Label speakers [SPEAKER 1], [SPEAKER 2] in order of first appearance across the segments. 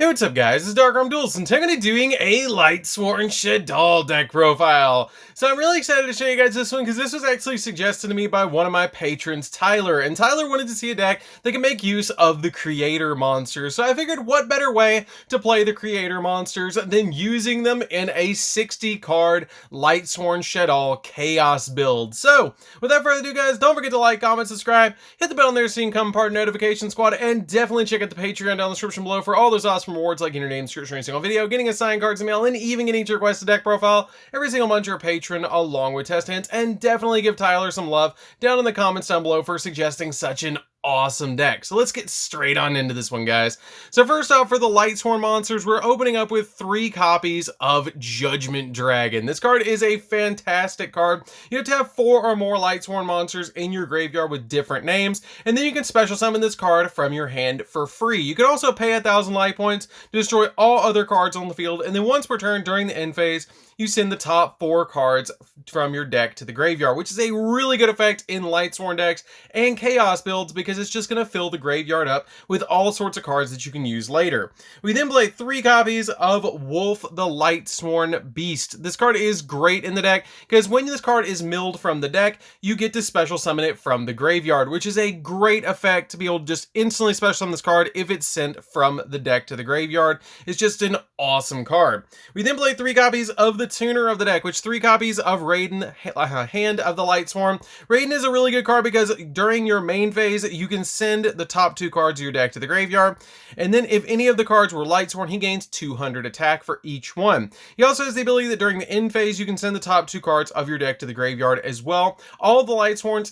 [SPEAKER 1] Hey, what's up guys, it's DarkArmedDuelist and today I'm going to be doing a Lightsworn Shaddoll deck profile. So I'm really excited to show you guys this one because this was actually suggested to me by one of my patrons, Tyler. And Tyler wanted to see a deck that can make use of the creator monsters. So I figured what better way to play the creator monsters than using them in a 60 card Lightsworn Shaddoll Chaos build. So without further ado guys, don't forget to like, comment, subscribe, hit the bell on there so you can become part of the notification squad, and definitely check out the Patreon down in the description below for all those awesome rewards like getting your name description every single video, getting assigned cards in mail, and even getting to request a deck profile every single month you're a patron, along with test hints. And definitely give Tyler some love down in the comments down below for suggesting such an awesome deck. So let's get straight on into this one, guys. So first off, for the Lightsworn monsters, we're opening up with 3 copies of Judgment Dragon. This card is a fantastic card. You have to have 4 or more Lightsworn monsters in your graveyard with different names, and then you can special summon this card from your hand for free. You can also pay 1,000 life points to destroy all other cards on the field, and then once per turn during the end phase, you send the top 4 cards from your deck to the graveyard, which is a really good effect in Lightsworn decks and Chaos builds because it's just going to fill the graveyard up with all sorts of cards that you can use later. We then play 3 copies of Wolf the Lightsworn Beast. This card is great in the deck because when this card is milled from the deck, you get to special summon it from the graveyard, which is a great effect to be able to just instantly special summon this card if it's sent from the deck to the graveyard. It's just an awesome card. We then play 3 copies of the Tuner of the deck, which 3 copies of Raiden, Hand of the Lightsworn. Raiden is a really good card because during your main phase, you can send the top 2 cards of your deck to the graveyard, and then if any of the cards were Lightsworn, he gains 200 attack for each one. He also has the ability that during the end phase, you can send the top 2 cards of your deck to the graveyard as well. All of the Lightsworns,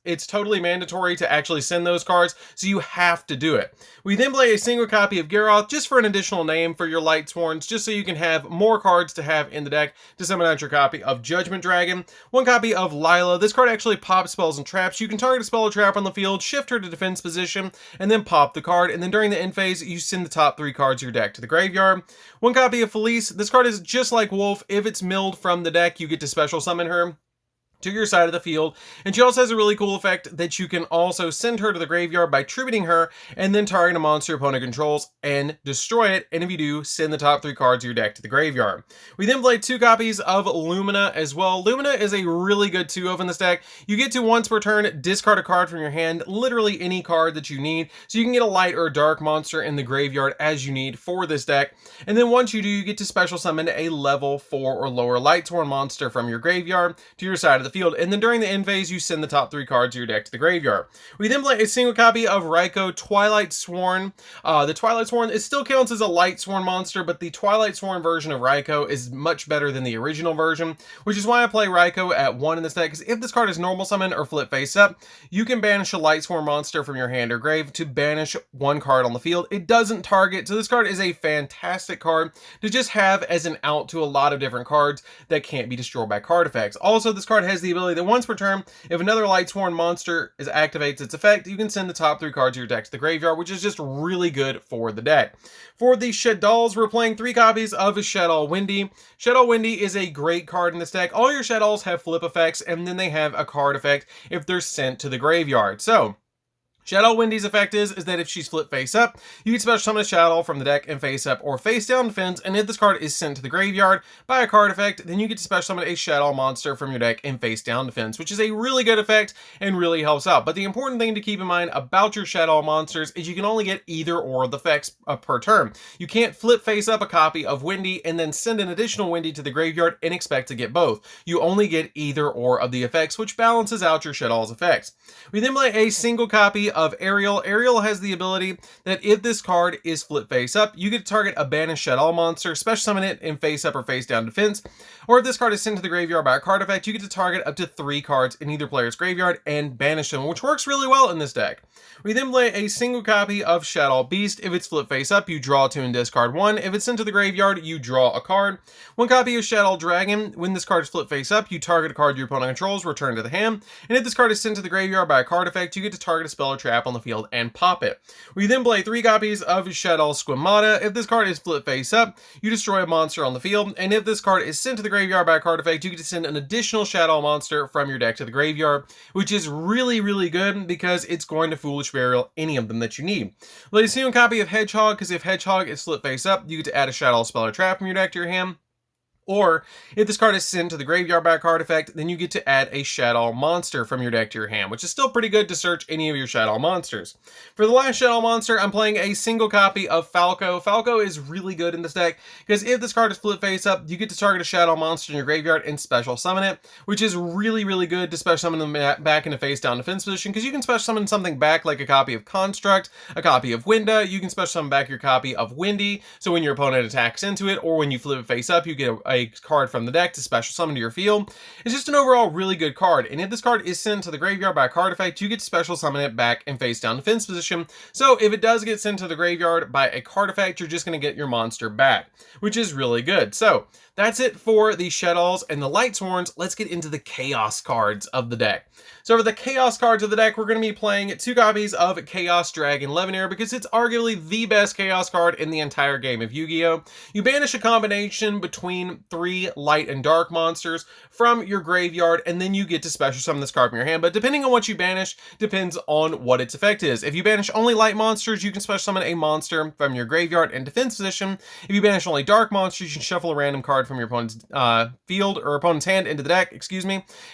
[SPEAKER 1] it's totally mandatory to actually send those cards, so you have to do it. We then play a single copy of Gyroth just for an additional name for your Lightsworns, just so you can have more cards to have in the deck to summon out your copy of Judgment Dragon. 1 copy of Lila. This card actually pops spells and traps. You can target a spell or trap on the field, shift her to defense position, and then pop the card, and then during the end phase, you send the top 3 cards of your deck to the graveyard. 1 copy of Felice. This card is just like Wolf. If it's milled from the deck, you get to special summon her to your side of the field, and she also has a really cool effect that you can also send her to the graveyard by tributing her and then target a monster your opponent controls and destroy it, and if you do, send the top 3 cards of your deck to the graveyard. We then play 2 copies of Lumina as well. Lumina is a really good 2-of in this deck. You get to once per turn discard a card from your hand, literally any card that you need, so you can get a light or a dark monster in the graveyard as you need for this deck, and then once you do, you get to special summon a level 4 or lower Lightsworn monster from your graveyard to your side of the field, and then during the end phase, you send the top 3 cards of your deck to the graveyard. We then play a single copy of Raikou Twilightsworn. The Twilightsworn, it still counts as a Lightsworn monster, but the Twilightsworn version of Raikou is much better than the original version, which is why I play Raikou at 1 in this deck, because if this card is normal summon or flip face up, you can banish a Lightsworn monster from your hand or grave to banish 1 card on the field. It doesn't target, so this card is a fantastic card to just have as an out to a lot of different cards that can't be destroyed by card effects. Also, this card has the ability that once per turn, if another Lightsworn monster activates its effect, you can send the top 3 cards of your deck to the graveyard, which is just really good for the deck. For the Shaddolls, we're playing 3 copies of Shaddoll Windy. Shaddoll Windy is a great card in this deck. All your Shaddolls have flip effects, and then they have a card effect if they're sent to the graveyard. So Shaddoll Windy's effect is that if she's flip face up, you can special summon a Shaddoll from the deck and face up or face down defense, and if this card is sent to the graveyard by a card effect, then you get to special summon a Shaddoll monster from your deck and face down defense, which is a really good effect and really helps out. But the important thing to keep in mind about your Shaddoll monsters is you can only get either or of the effects per turn. You can't flip face up a copy of Windy and then send an additional Windy to the graveyard and expect to get both. You only get either or of the effects, which balances out your Shaddoll's effects. We then play a single copy of Ariel. Ariel has the ability that if this card is flip face up, you get to target a banished Shaddoll monster, special summon it in face up or face down defense. Or if this card is sent to the graveyard by a card effect, you get to target up to 3 cards in either player's graveyard and banish them, which works really well in this deck. We then play a single copy of Shaddoll Beast. If it's flip face up, you draw 2 and discard 1. If it's sent to the graveyard, you draw a card. 1 copy of Shaddoll Dragon. When this card is flip face up, you target a card your opponent controls, return to the hand. And if this card is sent to the graveyard by a card effect, you get to target a spell or trap on the field and pop it. We then play 3 copies of Shaddoll Squamata. If this card is flip face up, you destroy a monster on the field, and if this card is sent to the graveyard by a card effect, you get to send an additional Shaddoll monster from your deck to the graveyard, which is really good because it's going to Foolish Burial any of them that you need. Play a single copy of Hedgehog, because if Hedgehog is flip face up, you get to add a Shaddoll spell or trap from your deck to your hand. Or, if this card is sent to the graveyard by a card effect, then you get to add a Shaddoll monster from your deck to your hand, which is still pretty good to search any of your Shaddoll monsters. For the last Shaddoll monster, I'm playing a single copy of Falco. Falco is really good in this deck, because if this card is flip face up, you get to target a Shaddoll monster in your graveyard and special summon it, which is really good to special summon them back into face down defense position, because you can special summon something back like a copy of Construct, a copy of Winda, you can special summon back your copy of Windy, so when your opponent attacks into it, or when you flip it face up, you get a card from the deck to special summon to your field. It's just an overall really good card, and if this card is sent to the graveyard by a card effect, you get to special summon it back in face down defense position. So if it does get sent to the graveyard by a card effect, you're just going to get your monster back, which is really good. So that's it for the Shaddolls and the Lightsworns. Let's get into the Chaos cards of the deck. So for the Chaos cards of the deck, we're going to be playing 2 copies of Chaos Dragon Levenair, because it's arguably the best Chaos card in the entire game of Yu-Gi-Oh! You banish a combination between 3 light and dark monsters from your graveyard, and then you get to special summon this card from your hand. But depending on what you banish, depends on what its effect is. If you banish only light monsters, you can special summon a monster from your graveyard and defense position. If you banish only dark monsters, you can shuffle a random card from your opponent's field or opponent's hand into the deck,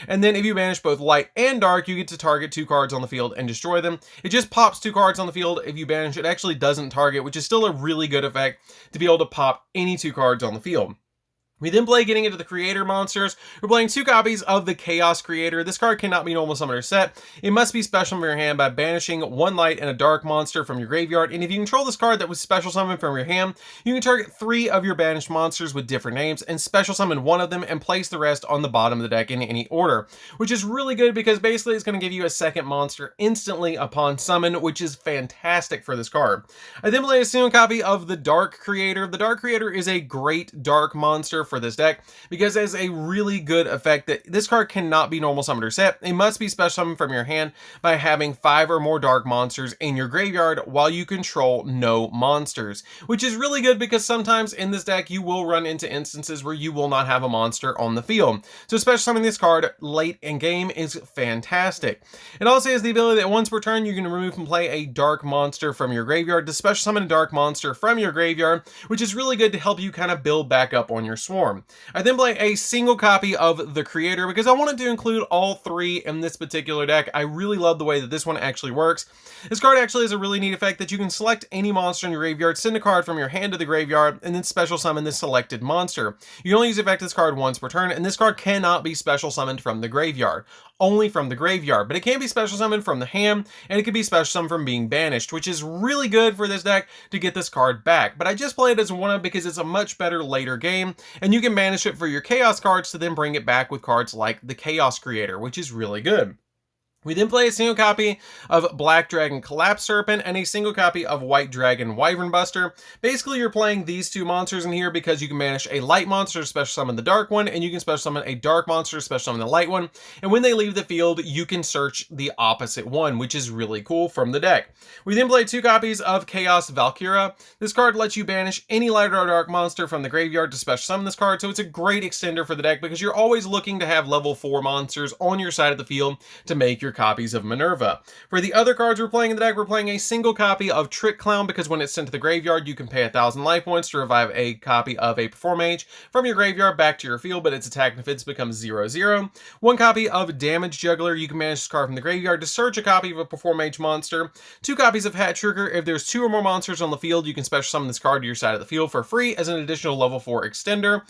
[SPEAKER 1] and then if you banish both light and dark, you get to target 2 cards on the field and destroy them. It just pops 2 cards on the field. If you banish, it actually doesn't target, which is still a really good effect to be able to pop any 2 cards on the field. We then play getting into the Creator monsters. We're playing 2 copies of the Chaos Creator. This card cannot be normal summon or set. It must be special from your hand by banishing 1 light and a dark monster from your graveyard. And if you control this card that was special summoned from your hand, you can target 3 of your banished monsters with different names and special summon 1 of them and place the rest on the bottom of the deck in any order, which is really good because basically it's going to give you a second monster instantly upon summon, which is fantastic for this card. I then play a single copy of the Dark Creator. The Dark Creator is a great dark monster for this deck because it has a really good effect that this card cannot be normal summoned or set. It must be special summoned from your hand by having 5 or more dark monsters in your graveyard while you control no monsters, which is really good because sometimes in this deck you will run into instances where you will not have a monster on the field. So special summoning this card late in game is fantastic. It also has the ability that once per turn you can remove and play a dark monster from your graveyard to special summon a dark monster from your graveyard, which is really good to help you kind of build back up on your swarm. I then play a single copy of the Creator because I wanted to include all 3 in this particular deck. I really love the way that this one actually works. This card actually has a really neat effect that you can select any monster in your graveyard, send a card from your hand to the graveyard, and then special summon this selected monster. You can only use effect this card once per turn, and this card cannot be special summoned from the graveyard. Only from the graveyard, but it can be special summoned from the hand, and it can be special summoned from being banished, which is really good for this deck to get this card back. But I just play it as one-of because it's a much better later game, and you can banish it for your Chaos cards to then bring it back with cards like the Chaos Creator, which is really good. We then play a single copy of Black Dragon Collapse Serpent and a single copy of White Dragon Wyvern Buster. Basically, you're playing these 2 monsters in here because you can banish a light monster to special summon the dark one, and you can special summon a dark monster to special summon the light one. And when they leave the field, you can search the opposite one, which is really cool from the deck. We then play 2 copies of Chaos Valkyra. This card lets you banish any light or dark monster from the graveyard to special summon this card, so it's a great extender for the deck because you're always looking to have level 4 monsters on your side of the field to make your copies of Minerva. For the other cards we're playing in the deck, we're playing a single copy of Trick Clown because when it's sent to the graveyard, you can pay 1,000 life points to revive a copy of a Perform Mage from your graveyard back to your field, but its attack and defense becomes 0/0. 1 copy of Damage Juggler. You can manage this card from the graveyard to search a copy of a Perform Mage monster. 2 copies of Hat Trigger. If there's 2 or more monsters on the field, you can special summon this card to your side of the field for free as an additional level 4 extender.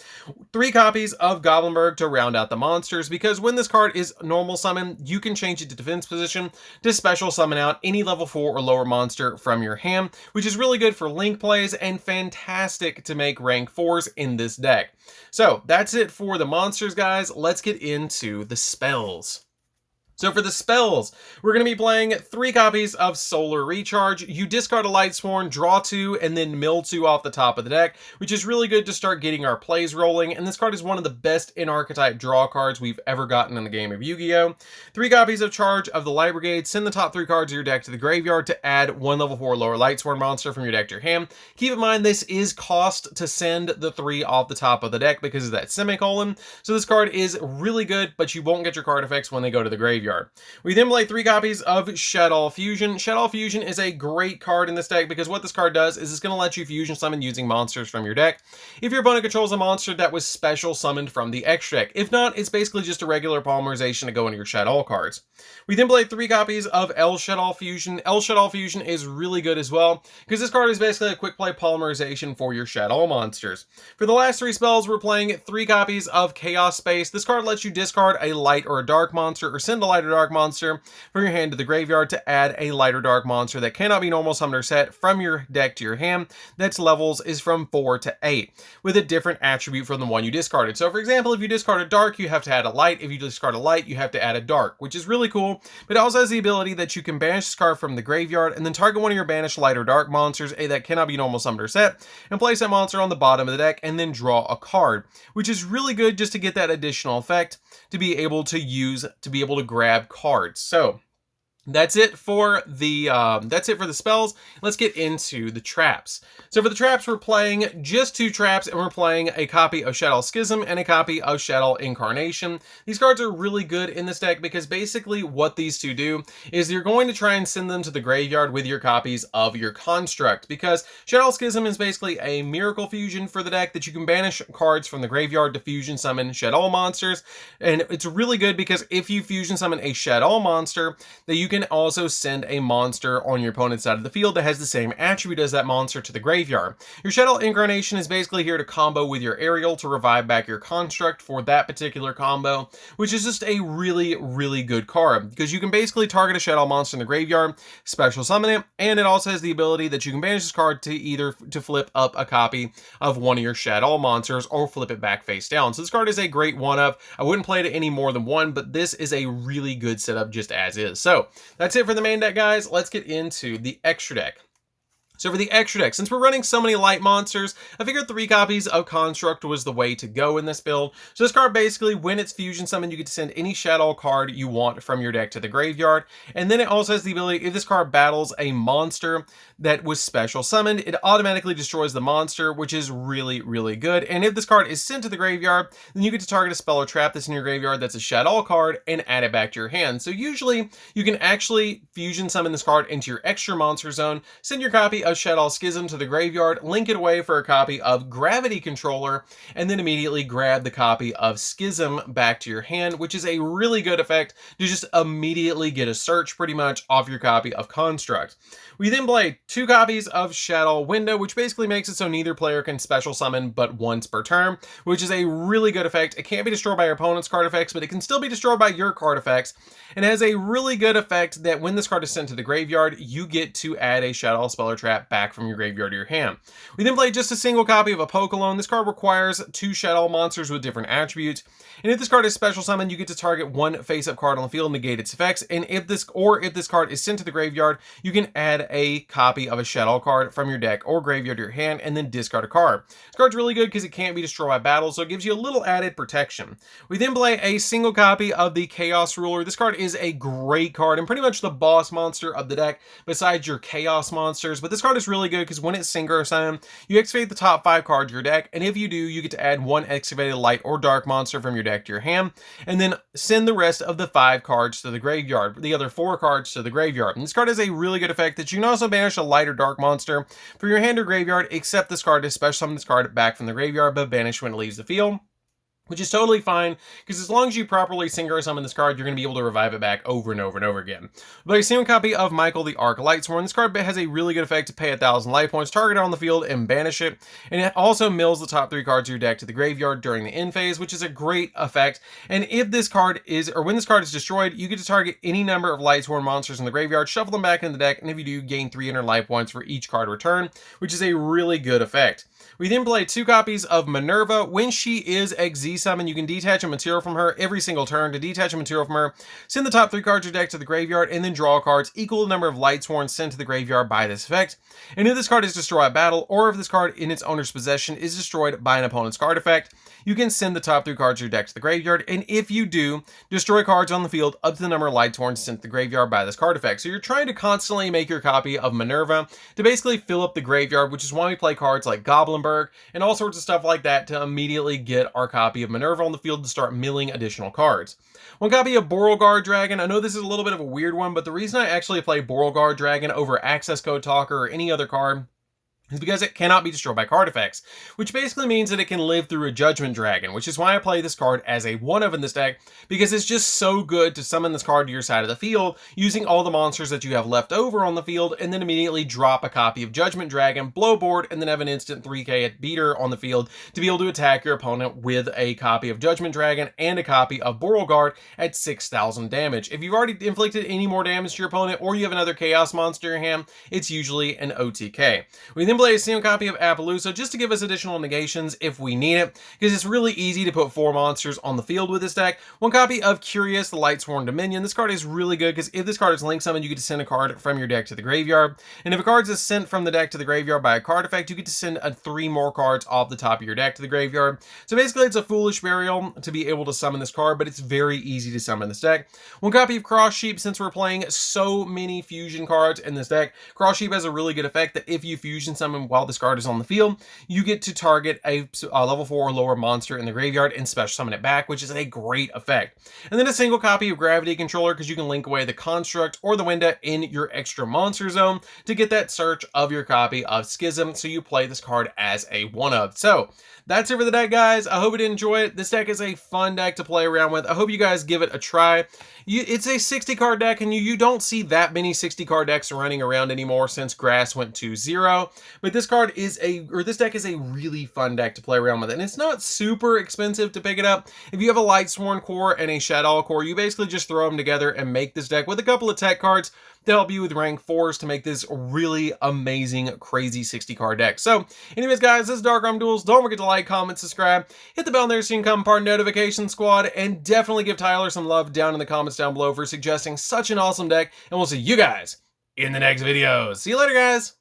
[SPEAKER 1] 3 copies of Goblinberg to round out the monsters because when this card is normal summon, you can change it to defense position to special summon out any level 4 or lower monster from your hand, which is really good for link plays and fantastic to make rank 4s in this deck. So that's it for the monsters, guys. Let's get into the spells. So for the spells, we're going to be playing 3 copies of Solar Recharge. You discard a Lightsworn, draw 2, and then mill 2 off the top of the deck, which is really good to start getting our plays rolling, and this card is one of the best in-archetype draw cards we've ever gotten in a game of Yu-Gi-Oh! 3 copies of Charge of the Light Brigade. Send the top 3 cards of your deck to the graveyard to add 1 level 4 lower Lightsworn monster from your deck to your hand. Keep in mind this is cost to send the 3 off the top of the deck because of that semicolon, so this card is really good, but you won't get your card effects when they go to the graveyard. We then play 3 copies of Shaddoll Fusion. Shaddoll Fusion is a great card in this deck because what this card does is it's going to let you fusion summon using monsters from your deck if your opponent controls a monster that was special summoned from the extra deck. If not, it's basically just a regular polymerization to go into your Shaddoll cards. We then play 3 copies of L Shaddoll Fusion. L Shaddoll Fusion is really good as well because this card is basically a quick play polymerization for your Shaddoll monsters. For the last 3 spells, we're playing 3 copies of Chaos Space. This card lets you discard a light or a dark monster or send a light or dark monster from your hand to the graveyard to add a light or dark monster that cannot be normal summoned or set from your deck to your hand. That's levels is from 4 to 8 with a different attribute from the one you discarded. So for example, if you discard a dark, you have to add a light. If you discard a light, you have to add a dark, which is really cool, but it also has the ability that you can banish this card from the graveyard and then target one of your banished light or dark monsters that cannot be normal summoned or set and place that monster on the bottom of the deck and then draw a card, which is really good just to get that additional effect to be able to use to be able to grab cards. So that's it for the spells. Let's get into the traps. So for the traps, we're playing just 2 traps, and we're playing a copy of Shaddoll Schism and a copy of Shaddoll Incarnation. These cards are really good in this deck because basically what these 2 do is you're going to try and send them to the graveyard with your copies of your construct, because Shaddoll Schism is basically a miracle fusion for the deck that you can banish cards from the graveyard to fusion summon Shaddoll monsters. And it's really good because if you fusion summon a Shaddoll monster, that you can also send a monster on your opponent's side of the field that has the same attribute as that monster to the graveyard. Your Shaddoll Incarnation is basically here to combo with your Aerial to revive back your construct for that particular combo, which is just a really, really good card because you can basically target a Shaddoll monster in the graveyard, special summon it, and it also has the ability that you can banish this card to either to flip up a copy of one of your Shaddoll monsters or flip it back face down. So this card is a great one-of. I wouldn't play it any more than one, but this is a really good setup just as is. So that's it for the main deck, guys. Let's get into the extra deck. So for the extra deck, since we're running so many light monsters, I figured 3 copies of Construct was the way to go in this build. So this card basically, when it's fusion summoned, you get to send any Shaddoll card you want from your deck to the graveyard. And then it also has the ability, if this card battles a monster that was special summoned, it automatically destroys the monster, which is really, really good. And if this card is sent to the graveyard, then you get to target a spell or trap that's in your graveyard that's a Shaddoll card and add it back to your hand. So usually, you can actually fusion summon this card into your extra monster zone, send your copy of Shaddoll Schism to the graveyard, link it away for a copy of Gravity Controller, and then immediately grab the copy of Schism back to your hand, which is a really good effect to just immediately get a search pretty much off your copy of Construct. We then play 2 copies of Shaddoll Window, which basically makes it so neither player can special summon but once per turn, which is a really good effect. It can't be destroyed by your opponent's card effects, but it can still be destroyed by your card effects, and it has a really good effect that when this card is sent to the graveyard, you get to add a Shaddoll spell or trap back from your graveyard to your hand. We then play just a single copy of Apokalon. This card requires 2 Shaddoll monsters with different attributes, and if this card is special summoned, you get to target 1 face-up card on the field and negate its effects, and if this card is sent to the graveyard, you can add a copy of a Shaddoll card from your deck or graveyard to your hand and then discard a card. This card's really good because it can't be destroyed by battle, so it gives you a little added protection. We then play a single copy of the Chaos Ruler. This card is a great card and pretty much the boss monster of the deck besides your Chaos monsters, but this card is really good because when it's Synchro Summon, you excavate the top 5 cards of your deck, and if you do, you get to add 1 excavated light or dark monster from your deck to your hand, and then send the rest of the 5 cards to the graveyard, the other 4 cards to the graveyard. And this card has a really good effect that you can also banish a light or dark monster from your hand or graveyard, except this card is special summon this card back from the graveyard, but banish when it leaves the field, which is totally fine, because as long as you properly Synchro Summon this card, you're going to be able to revive it back over and over and over again. But a single copy of Michael the Arc Lightsworn. This card has a really good effect to pay 1,000 life points, target it on the field, and banish it. And it also mills the top 3 cards of your deck to the graveyard during the end phase, which is a great effect. And if this card is, or when this card is destroyed, you get to target any number of Lightsworn monsters in the graveyard, shuffle them back into the deck, and if you do, gain 300 life points for each card return, which is a really good effect. We then play 2 copies of Minerva. When she is XZ summon, you can detach a material from her every single turn. To detach a material from her, send the top 3 cards of your deck to the graveyard, and then draw cards equal to the number of Lightsworn sent to the graveyard by this effect. And if this card is destroyed at battle, or if this card in its owner's possession is destroyed by an opponent's card effect, you can send the top 3 cards of your deck to the graveyard, and if you do, destroy cards on the field up to the number of Lightsworn sent to the graveyard by this card effect. So you're trying to constantly make your copy of Minerva to basically fill up the graveyard, which is why we play cards like Goblinberg and all sorts of stuff like that to immediately get our copy of Minerva on the field to start milling additional cards. 1 copy of Beauregard Dragon. I know this is a little bit of a weird one, but the reason I actually play Beauregard Dragon over Access Code Talker or any other card is because it cannot be destroyed by card effects, which basically means that it can live through a Judgment Dragon, which is why I play this card as a 1-of in this deck, because it's just so good to summon this card to your side of the field using all the monsters that you have left over on the field, and then immediately drop a copy of Judgment Dragon, blow board, and then have an instant 3k beater on the field to be able to attack your opponent with a copy of Judgment Dragon and a copy of Beauregard at 6,000 damage. If you've already inflicted any more damage to your opponent, or you have another Chaos monster in your hand, it's usually an OTK. We then play a single copy of Appaloosa just to give us additional negations if we need it, because it's really easy to put 4 monsters on the field with this deck. 1 copy of Curious, the Lightsworn Dominion. This card is really good because if this card is link summoned, you get to send a card from your deck to the graveyard, and if a card is sent from the deck to the graveyard by a card effect, you get to send 3 more cards off the top of your deck to the graveyard. So basically it's a foolish burial to be able to summon this card, but it's very easy to summon this deck. 1 copy of Cross Sheep. Since we're playing so many fusion cards in this deck, Cross Sheep has a really good effect that if you fusion summon while this card is on the field, you get to target a level 4 or lower monster in the graveyard and special summon it back, which is a great effect. And then a single copy of Gravity Controller, because you can link away the Construct or the Winda in your extra monster zone to get that search of your copy of Schism, so you play this card as a 1-of. So that's it for the deck, guys. I hope you did enjoy it. This deck is a fun deck to play around with. I hope you guys give it a try. It's a 60 card deck, and you don't see that many 60 card decks running around anymore since Grass went to 0. But this deck is a really fun deck to play around with, and it's not super expensive to pick it up. If you have a Lightsworn core and a Shaddoll core, you basically just throw them together and make this deck with a couple of tech cards to help you with rank 4s to make this really amazing, crazy 60 card deck. So anyways, guys, this is DarkArmedDuelist. Don't forget to like, comment, subscribe, hit the bell there so you can become part of Notification Squad, and definitely give Tyler some love down in the comments down below for suggesting such an awesome deck, and we'll see you guys in the next video. See you later, guys.